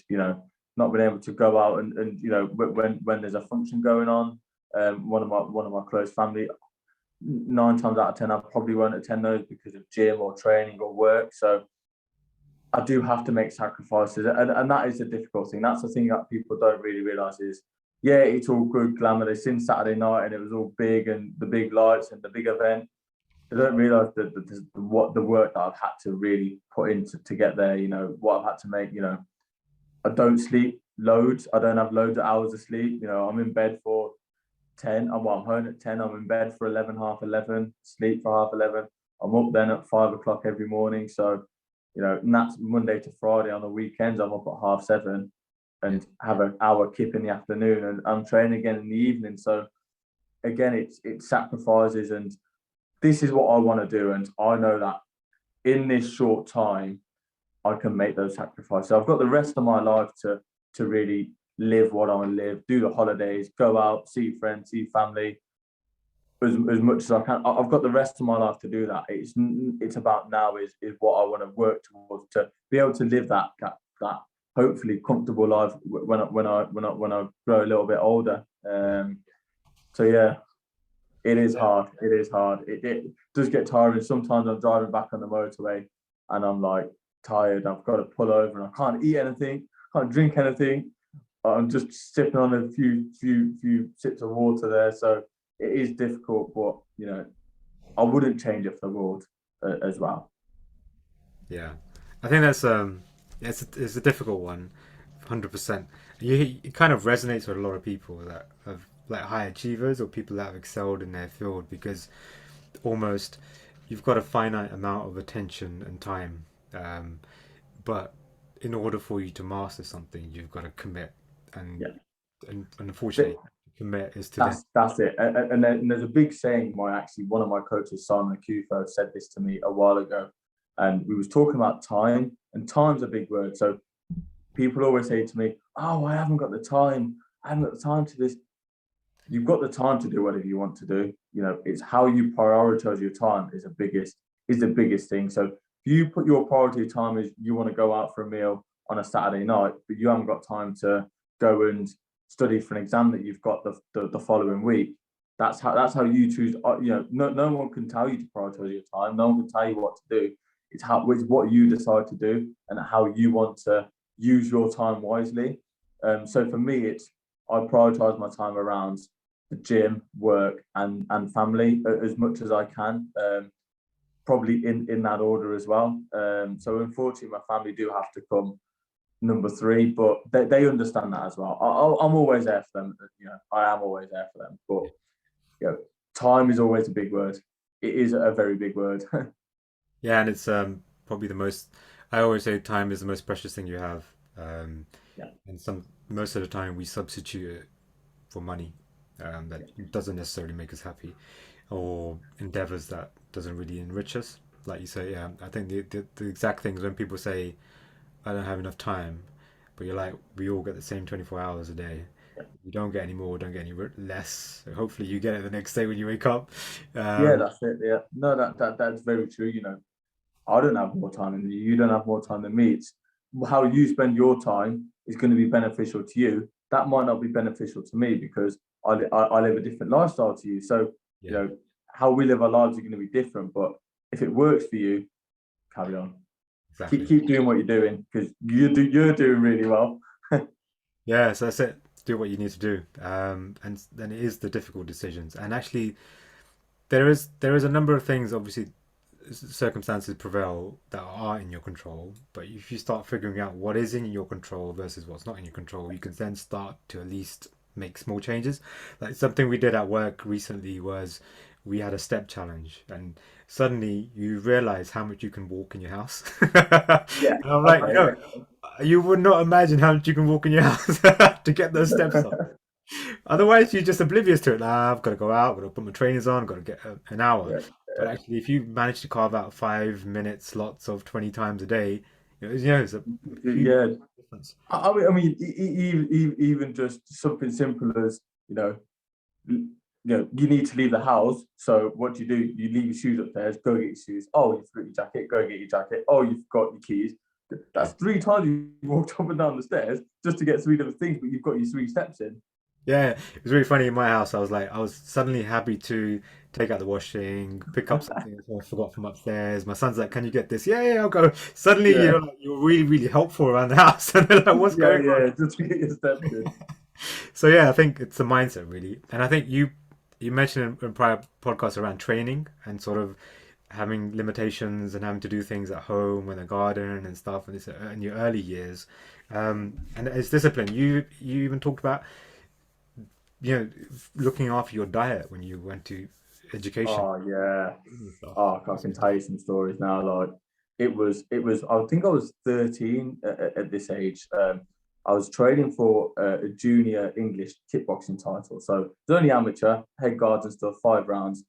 not being able to go out and when there's a function going on. One of my close family, 9 times out of 10, I probably won't attend those because of gym or training or work. So I do have to make sacrifices, and that is a difficult thing. That's the thing that people don't really realise is, yeah, it's all good glamour. They seen Saturday night and it was all big and the big lights and the big event. They don't realise what the work that I've had to really put into to get there. What I've had to make. I don't sleep loads. I don't have loads of hours of sleep. I'm in bed for 10. I'm home at 10. I'm in bed for 11, half 11. Sleep for half 11. I'm up then at 5 o'clock every morning. So and that's Monday to Friday. On the weekends, I'm up at half 7 and have an hour kip in the afternoon, and I'm training again in the evening. So again, it's sacrifices, and this is what I want to do, and I know that in this short time, I can make those sacrifices. So I've got the rest of my life to really live what I want to live, do the holidays, go out, see friends, see family, as much as I can. I've got the rest of my life to do that. It's about now is what I want to work towards to be able to live that hopefully comfortable life when I grow a little bit older. So yeah, it is hard. It is hard. It does get tiring. Sometimes I'm driving back on the motorway and I'm like tired. I've got to pull over and I can't eat anything, can't drink anything. I'm just sipping on a few sips of water there. So it is difficult, but I wouldn't change it for the world as well. Yeah, I think that's it's a difficult one, 100%. It kind of resonates with a lot of people that have like high achievers or people that have excelled in their field because almost you've got a finite amount of attention and time, um, but in order for you to master something, you've got to commit, and Yeah. unfortunately, commit is to then. That's it. And there's a big saying. One of my coaches, Simon Akufo, said this to me a while ago, and we was talking about time, and time's a big word. So people always say to me, "Oh, I haven't got the time. I haven't got the time to this." You've got the time to do whatever you want to do. You know, it's how you prioritize your time is the biggest thing. So if you put your priority time as you want to go out for a meal on a Saturday night, but you haven't got time to go and study for an exam that you've got the following week. That's how you choose. You know, no one can tell you to prioritize your time. No one can tell you what to do. It's what you decide to do and how you want to use your time wisely. So for me, I prioritize my time around the gym, work, and family as much as I can. Probably in that order as well. So unfortunately, my family do have to come number three, but they understand that as well. I'm always there for them. You know, I am always there for them. But you know, time is always a big word. It is a very big word. Yeah, and it's probably the most. I always say time is the most precious thing you have, Yeah, and most of the time we substitute it for money, that doesn't necessarily make us happy, or endeavors that doesn't really enrich us. Like you say, yeah, I think the exact things when people say I don't have enough time, but you're like we all get the same 24 hours a day. You don't get any more, don't get any less. So hopefully you get it the next day when you wake up. yeah, Um, that's it. Yeah, no, that's very true. You know, I don't have more time than you. You don't have more time than me. It's how you spend your time is going to be beneficial to you. That might not be beneficial to me because I live a different lifestyle to you. So, you yeah, know, how we live our lives are going to be different. But if it works for you, carry on. Keep exactly. keep doing what you're doing because you're doing really well. Yeah, so that's it. Do what you need to do, and then it is the difficult decisions. And actually, there is a number of things. Obviously, circumstances prevail that are in your control. But if you start figuring out what is in your control versus what's not in your control, you can then start to at least make small changes. Like something we did at work recently was we had a step challenge, and suddenly you realize how much you can walk in your house. Yeah. And I'm like, Okay. you would not imagine how much you can walk in your house to get those steps up. Otherwise, you're just oblivious to it. Nah, I've got to go out, I've got to put my trainers on, I've got to get an hour. Yeah. But actually, if you manage to carve out 5 minute slots of 20 times a day, it's a huge Yeah. difference. Even just something simple as you need to leave the house. So what do? You leave your shoes upstairs, go get your shoes. Oh, you forgot your jacket, go get your jacket. Oh, you forgot your keys. Yeah. That's three times you walked up and down the stairs just to get three different things, but you've got your three steps in. Yeah, it was really funny in my house. I was suddenly happy to take out the washing, pick up something I forgot from upstairs. My son's like, "Can you get this?" Yeah, yeah, I'll go. Suddenly, Yeah, you're really, really helpful around the house, and they're like, "What's yeah, going on?" yeah, just to get your steps in. So yeah, I think it's the mindset really, and I think you mentioned in prior podcasts around training and sort of having limitations and having to do things at home in the garden and stuff, and it's in your early years, and it's discipline. You even talked about looking after your diet when you went to education Oh yeah. and stuff. Oh, I can tell you some stories now. Like it was. I think I was 13 at this age. I was training for a junior English kickboxing title. So it's only amateur, head guards and stuff, 5 rounds.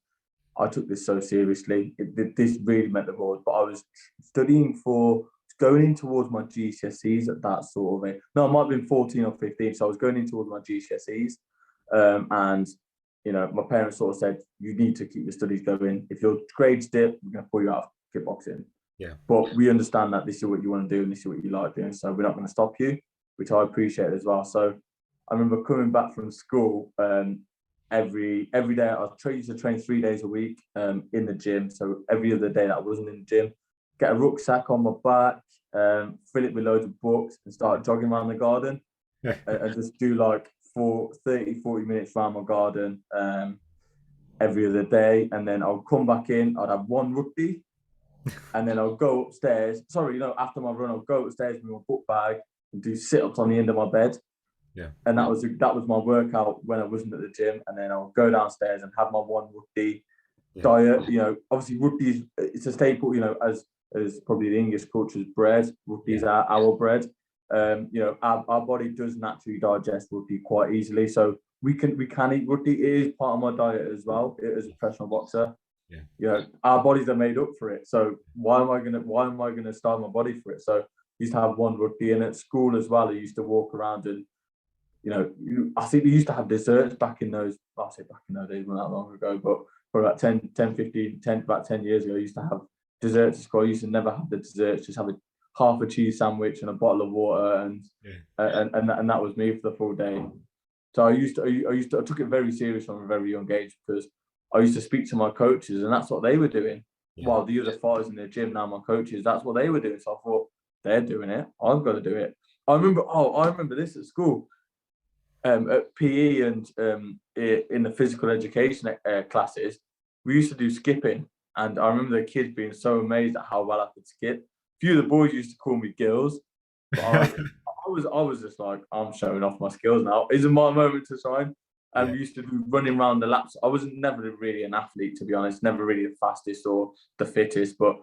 I took this so seriously. This really meant the world. But I was studying for going in towards my GCSEs at that sort of age. No, I might have been 14 or 15. So I was going in towards my GCSEs. And my parents sort of said, you need to keep your studies going. If your grades dip, we're going to pull you out of kickboxing. Yeah, But we understand that this is what you want to do and this is what you like doing. So we're not going to stop you, which I appreciate as well. So I remember coming back from school every day. Used to train 3 days a week in the gym. So every other day that I wasn't in the gym, get a rucksack on my back, fill it with loads of books and start jogging around the garden and just do like 40 minutes around my garden every other day. And then I'll come back in, I'd have one rugby, and then I'll go upstairs. Sorry, after my run, I'll go upstairs with my book bag and do sit ups on the end of my bed. Yeah. And that was my workout when I wasn't at the gym. And then I'll go downstairs and have my one rugby diet. You know, obviously rugby it's a staple. You know, as probably the English culture's bread. Rugby is our bread. You know, our body does naturally digest rugby quite easily, so we can eat rugby. It is part of my diet as well. As a professional boxer, Yeah. You know, our bodies are made up for it. So why am I gonna starve my body for it? So I used to have one rugby, and at school as well, I used to walk around and, you know, I think we used to have desserts back in those. I say back in those days, not that long ago, but for about 10 years ago, I used to have desserts at school. I used to never have the desserts, just have half a cheese sandwich and a bottle of water, and that was me for the full day. So I took it very serious from a very young age, because I used to speak to my coaches, and that's what they were doing. While the other fighters in the gym, now my coaches, that's what they were doing. So I thought, they're doing it, I've got to do it. I remember this at school. At PE and in the physical education classes, we used to do skipping, and I remember the kids being so amazed at how well I could skip. A few of the boys used to call me Gills, but I was just like, I'm showing off my skills now. Isn't my moment to shine? And we used to do running around the laps. I was never really an athlete, to be honest, never really the fastest or the fittest. But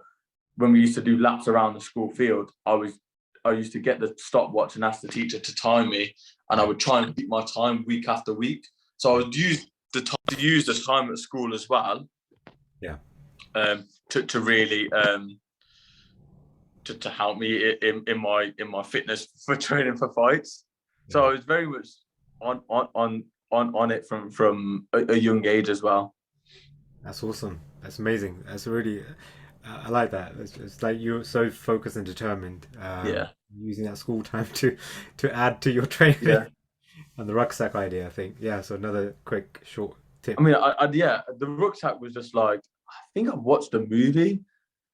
when we used to do laps around the school field, I used to get the stopwatch and ask the teacher to time me, and I would try and beat my time week after week. So I would use the time at school as well. Yeah. To really to help me in my fitness for training for fights. So I was very much on it from a young age as well. That's awesome. That's amazing. That's really, I like that. It's like you're so focused and determined. Using that school time to add to your training and the rucksack idea, I think. Yeah. So another quick short tip. I mean, the rucksack was just like, I think I watched a movie.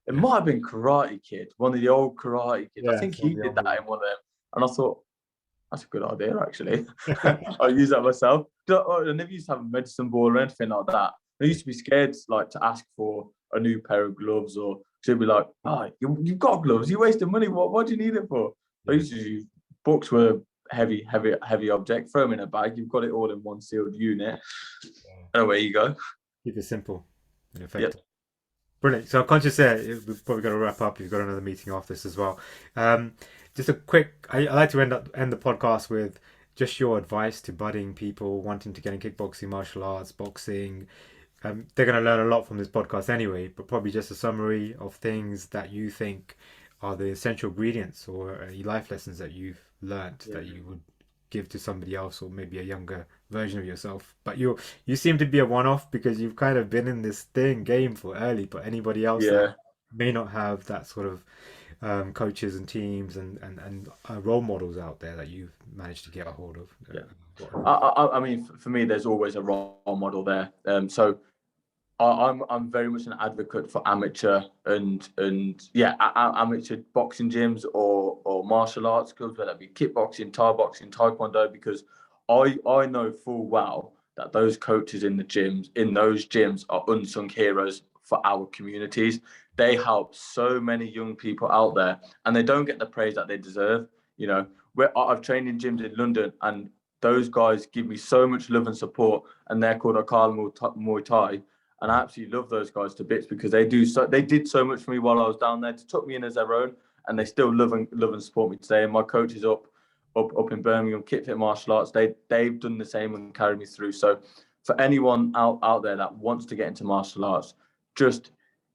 It might have been Karate Kid, one of the old Karate Kids. I think he did that in one of them, and I thought, that's a good idea, actually. I'll use that myself. I never used to have a medicine ball or anything like that. I used to be scared, like, to ask for a new pair of gloves, or she'd be like, "Oh, you've got gloves. You're wasting money. What do you need it for?" I used to use books were heavy object. Throw them in a bag. You've got it all in one sealed unit. And away you go. Keep it simple and effective. Brilliant. So I'm conscious there, we've probably got to wrap up. You've got another meeting after this as well. Just a quick, I like to end the podcast with just your advice to budding people wanting to get in kickboxing, martial arts, boxing. They're going to learn a lot from this podcast anyway, but probably just a summary of things that you think are the essential ingredients or any life lessons that you've learned that you would give to somebody else, or maybe a younger version of yourself. But you seem to be a one-off, because you've kind of been in this game for early, but anybody else that may not have that sort of coaches and teams and role models out there that you've managed to get a hold of. I mean, for me, there's always a role model there. So I'm very much an advocate for amateur and amateur boxing gyms or martial arts clubs, whether it be kickboxing, Thai boxing, taekwondo, because I know full well that those coaches in those gyms are unsung heroes for our communities. They help so many young people out there, and they don't get the praise that they deserve. You know, I've trained in gyms in London, and those guys give me so much love and support, and they're called Akal Muay Thai. And I absolutely love those guys to bits, because they did so much for me while I was down there, to took me in as their own, and they still love and support me today. And my coaches up in Birmingham, Kitfit Martial Arts, they've done the same and carried me through. So for anyone out there that wants to get into martial arts, just,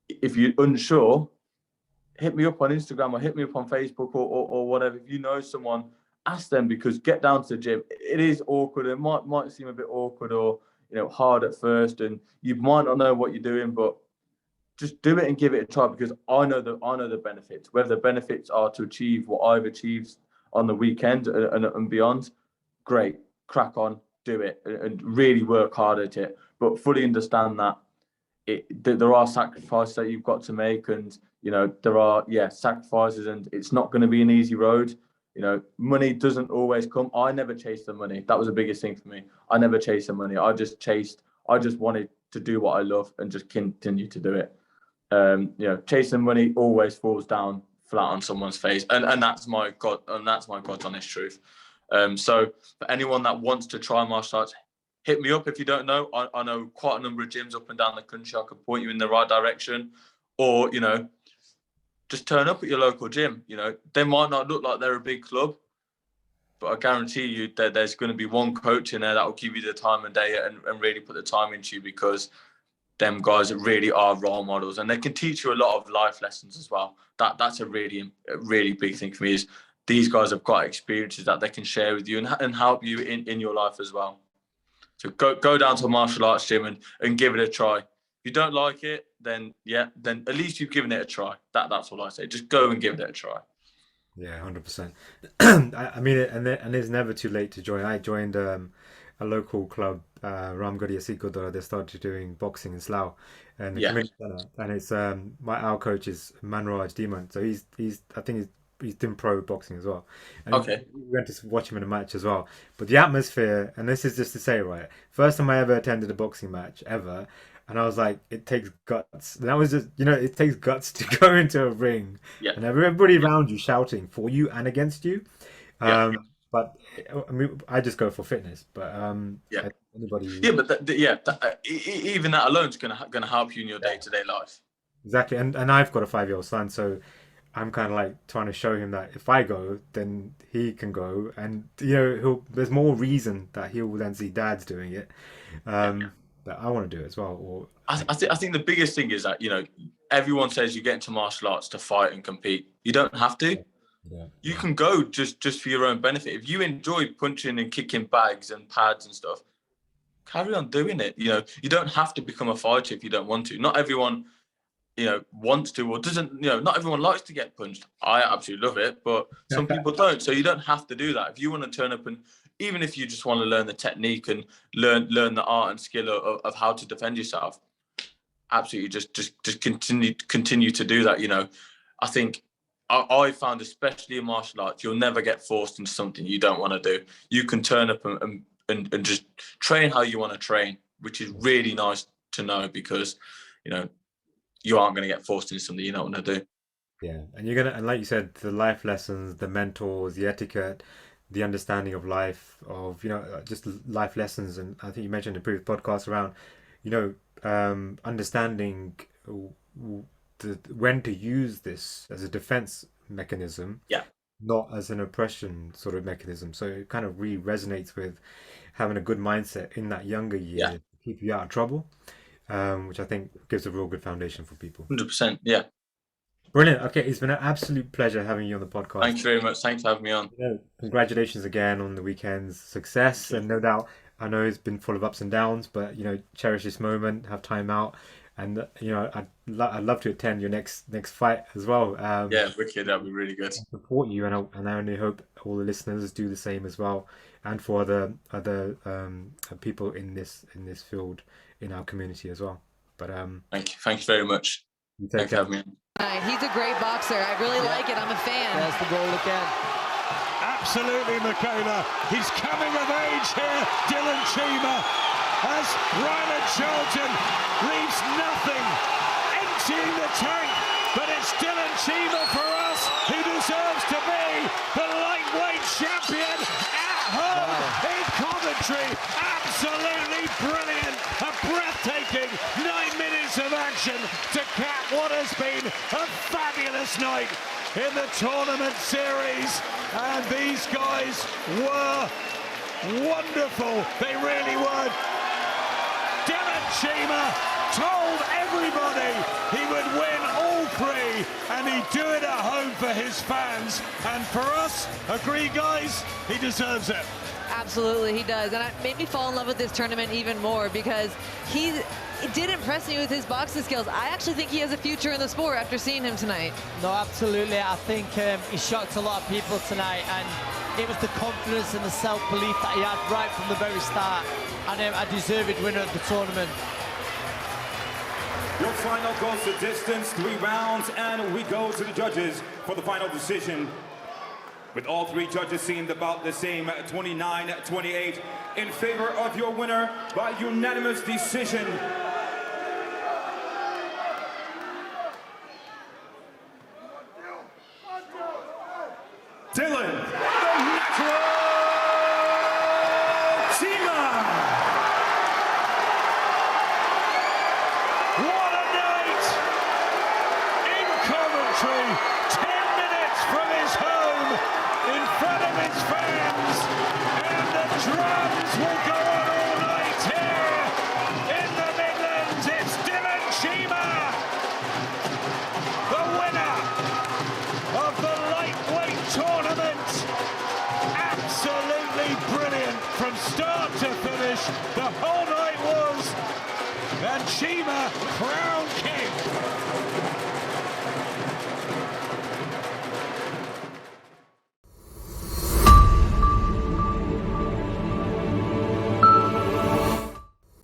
if you're unsure, hit me up on Instagram or hit me up on Facebook or whatever. If you know someone, ask them, because get down to the gym. It is awkward. It might seem a bit awkward or hard at first, and you might not know what you're doing, but just do it and give it a try, because I know the benefits. Whether the benefits are to achieve what I've achieved on the weekend and beyond, great, crack on, do it, and really work hard at it. But fully understand that there are sacrifices that you've got to make, and there are sacrifices, and it's not going to be an easy road. Money doesn't always come. I never chased the money. That was the biggest thing for me. I never chased the money. I just wanted to do what I love and just continue to do it. Chasing money always falls down flat on someone's face. And that's my God's honest truth. So for anyone that wants to try martial arts, hit me up if you don't know. I know quite a number of gyms up and down the country. I can point you in the right direction, or just turn up at your local gym. They might not look like they're a big club, but I guarantee you that there's going to be one coach in there that will give you the time of day and really put the time into you, because them guys really are role models, and they can teach you a lot of life lessons as well. That's a really big thing for me, is these guys have got experiences that they can share with you and help you in your life as well. So go down to a martial arts gym and give it a try. If you don't like it, then at least you've given it a try. That's all I say. Just go and give it a try. Yeah, 100%. I mean, and it's never too late to join. I joined a local club, Ramgarhia Sikh Gurdwara. They started doing boxing in Slough, and the community centre. And it's our coach is Manraj Demon. So I think he's doing pro boxing as well. And Okay. we went to watch him in a match as well. But the atmosphere, and this is just to say, right, first time I ever attended a boxing match ever, and I was like, it takes guts. And that was just, it takes guts to go into a ring, and everybody around you shouting for you and against you. But I mean, I just go for fitness. But anybody, even that alone is gonna help you in your day-to-day life. Exactly, and I've got a 5-year-old son, so I'm kind of like trying to show him that if I go, then he can go, and there's more reason that he will then see dads doing it. That I want to do it as well. Or I think the biggest thing is that everyone says you get into martial arts to fight and compete. You don't have to. You can go just for your own benefit. If you enjoy punching and kicking bags and pads and stuff, carry on doing it. You don't have to become a fighter if you don't want to. Not everyone wants to or doesn't. Not everyone likes to get punched. I absolutely love it, but some people don't. So you don't have to do that. If you want to turn up, and even if you just want to learn the technique and learn the art and skill of how to defend yourself, absolutely just continue to do that. I think I found, especially in martial arts, you'll never get forced into something you don't want to do. You can turn up and just train how you want to train, which is really nice to know, because you aren't going to get forced into something you don't want to do. Yeah, and you're gonna, and like you said, the life lessons, the mentors, the etiquette, the understanding of life, of just life lessons. And I think you mentioned in the previous podcast around understanding when to use this as a defense mechanism, not as an oppression sort of mechanism. So it kind of really resonates with having a good mindset in that younger year to keep you out of trouble, which I think gives a real good foundation for people. 100%, yeah. Brilliant. Okay, it's been an absolute pleasure having you on the podcast. Thanks very much. Thanks for having me on. Congratulations again on the weekend's success, and no doubt, I know it's been full of ups and downs, but cherish this moment, have time out, and I'd love to attend your next fight as well. Wicked. That'd be really good. Support you, and I only hope all the listeners do the same as well, and for other people in this field in our community as well. But thank you very much. Thanks for having me. He's a great boxer. I really like it. I'm a fan. There's the goal again. Absolutely, Michaela. He's coming of age here, Dylan Cheema, as Rylan Charlton leaves nothing, emptying the tank. But it's Dylan Cheema for us, who deserves to be the lightweight champion at home in Coventry. Absolutely brilliant. A breathtaking 9 minutes of action to cap what has been a fabulous night in the tournament series. And these guys were wonderful. They really were. Dylan Cheema told everybody he would win all three, and he'd do it at home for his fans. And for us, agree guys, he deserves it. Absolutely, he does. And it made me fall in love with this tournament even more, because it did impress me with his boxing skills. I actually think he has a future in the sport after seeing him tonight. No, absolutely. I think he shocked a lot of people tonight, and it was the confidence and the self-belief that he had right from the very start, and a deserved winner of the tournament. Your final goes the distance, 3 rounds, and we go to the judges for the final decision. With all 3 judges seemed about the same, 29-28, in favor of your winner by unanimous decision. Dylan, the natural Coventry, 10 minutes from his home, in front of his fans, and the drums will go on all night here in the Midlands. It's Dylan Cheema, the winner of the lightweight tournament. Absolutely brilliant from start to finish. The whole night was, and Cheema, crown king.